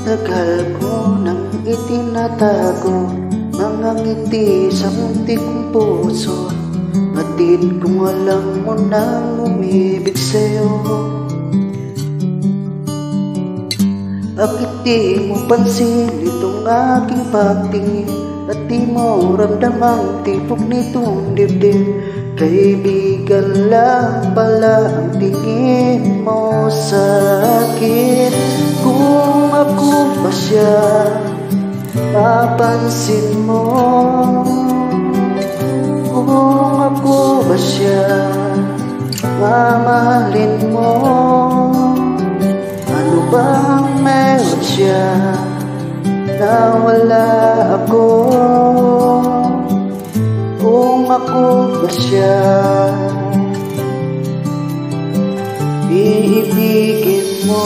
Tagal ko nang itinatago mga ngiti sa muntik kong puso. Batid kung alam mo nang umibig sa'yo. Bakit di mo pansin itong aking pagtingin? At di mo ramdamang tibok nitong dibdib? Kaibigan lang pala ang tingin mo sa akin. Kung ako ba siya, papansin mo. Kung ako ba siya, mamahalin mo. Ano bang meron siya na wala ako? Kung ako ba siya, iibigin mo.